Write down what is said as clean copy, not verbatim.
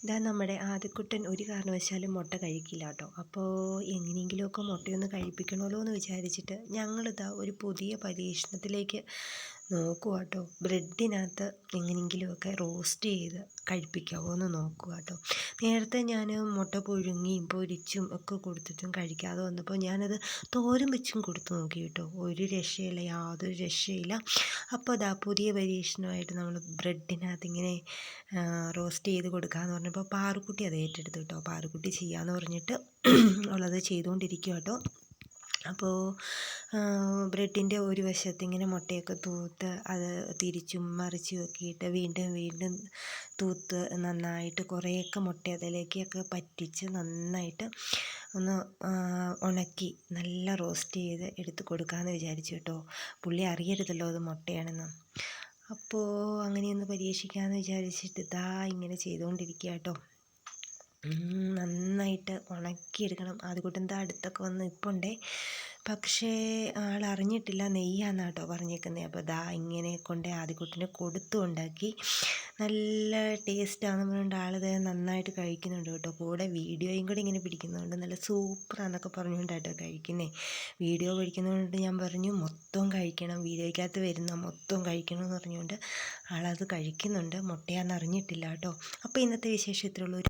ഇതാ നമ്മുടെ ആദ്യക്കുട്ടൻ ഒരു കാരണവശാലും മുട്ട കഴിക്കില്ല കേട്ടോ. അപ്പോൾ എങ്ങനെയെങ്കിലുമൊക്കെ മുട്ടയൊന്ന് കഴിപ്പിക്കണമല്ലോ എന്ന് വിചാരിച്ചിട്ട് ഞങ്ങളിതാ ഒരു പുതിയ പരീക്ഷണത്തിലേക്ക് നോക്കുക കേട്ടോ. ബ്രെഡിനകത്ത് എങ്ങനെയെങ്കിലുമൊക്കെ റോസ്റ്റ് ചെയ്ത് കഴിപ്പിക്കാമോ എന്ന് നോക്കുക കേട്ടോ. നേരത്തെ ഞാൻ മുട്ട പുഴുങ്ങിയും പൊരിച്ചും ഒക്കെ കൊടുത്തിട്ടും കഴിക്കാതെ വന്നപ്പോൾ ഞാനത് തോരൻ വെച്ചും കൊടുത്തു നോക്കി കേട്ടോ. ഒരു രക്ഷയില്ല, യാതൊരു രക്ഷയില്ല. അപ്പോൾ അതാ പുതിയ പരീക്ഷണമായിട്ട് നമ്മൾ ബ്രെഡിനകത്ത് ഇങ്ങനെ റോസ്റ്റ് ചെയ്ത് കൊടുക്കാമെന്ന് പറഞ്ഞപ്പോൾ പാറുക്കുട്ടി അത് ഏറ്റെടുത്തു കേട്ടോ. പാറുക്കുട്ടി ചെയ്യാമെന്ന് പറഞ്ഞിട്ട് അവളത് ചെയ്തുകൊണ്ടിരിക്കുക കേട്ടോ. അപ്പോൾ ബ്രെഡിൻ്റെ ഒരു വശത്ത് ഇങ്ങനെ മുട്ടയൊക്കെ തൂത്ത് അത് തിരിച്ചും മറിച്ചും ഒക്കെ ഇട്ട് വീണ്ടും വീണ്ടും തൂത്ത് നന്നായിട്ട് കുറേയൊക്കെ മുട്ട അതിലേക്കൊക്കെ പറ്റിച്ച് നന്നായിട്ട് ഒന്ന് ഉണക്കി നല്ല റോസ്റ്റ് ചെയ്ത് എടുത്ത് കൊടുക്കാമെന്ന് വിചാരിച്ചു കേട്ടോ. പുള്ളി അറിയരുതല്ലോ അത് മുട്ടയാണെന്ന്. അപ്പോൾ അങ്ങനെയൊന്ന് പരീക്ഷിക്കാമെന്ന് വിചാരിച്ചിട്ട് ഇതാ ഇങ്ങനെ ചെയ്തുകൊണ്ടിരിക്കുക കേട്ടോ. നന്നായിട്ട് ഉണക്കിയെടുക്കണം. അതുകൊണ്ട് എന്താ അടുത്തൊക്കെ വന്ന് നിൽപ്പുണ്ടേ, പക്ഷേ ആളറിഞ്ഞിട്ടില്ല നെയ്യാന്നാണ് കേട്ടോ പറഞ്ഞേക്കുന്നത്. അപ്പോൾ ദാ ഇങ്ങനെ കൊണ്ട് ആദ്യക്കുട്ടിനെ കൊടുത്തു ഉണ്ടാക്കി. നല്ല ടേസ്റ്റാണെന്ന് പറഞ്ഞുകൊണ്ട് ആളിത് നന്നായിട്ട് കഴിക്കുന്നുണ്ട് കേട്ടോ. കൂടെ വീഡിയോയും കൂടി ഇങ്ങനെ പിടിക്കുന്നുണ്ട്. നല്ല സൂപ്പറാന്നൊക്കെ പറഞ്ഞുകൊണ്ടാട്ടോ കഴിക്കുന്നത്. വീഡിയോ പിടിക്കുന്നതുകൊണ്ട് ഞാൻ പറഞ്ഞു മൊത്തം കഴിക്കണം, വീഡിയോയ്ക്കകത്ത് വരുന്ന മൊത്തം കഴിക്കണം എന്ന് പറഞ്ഞുകൊണ്ട് ആളത് കഴിക്കുന്നുണ്ട്. മുട്ടയാണെന്ന് അറിഞ്ഞിട്ടില്ല കേട്ടോ. അപ്പോൾ ഇന്നത്തെ വിശേഷം ഇത്രയുള്ളൂ.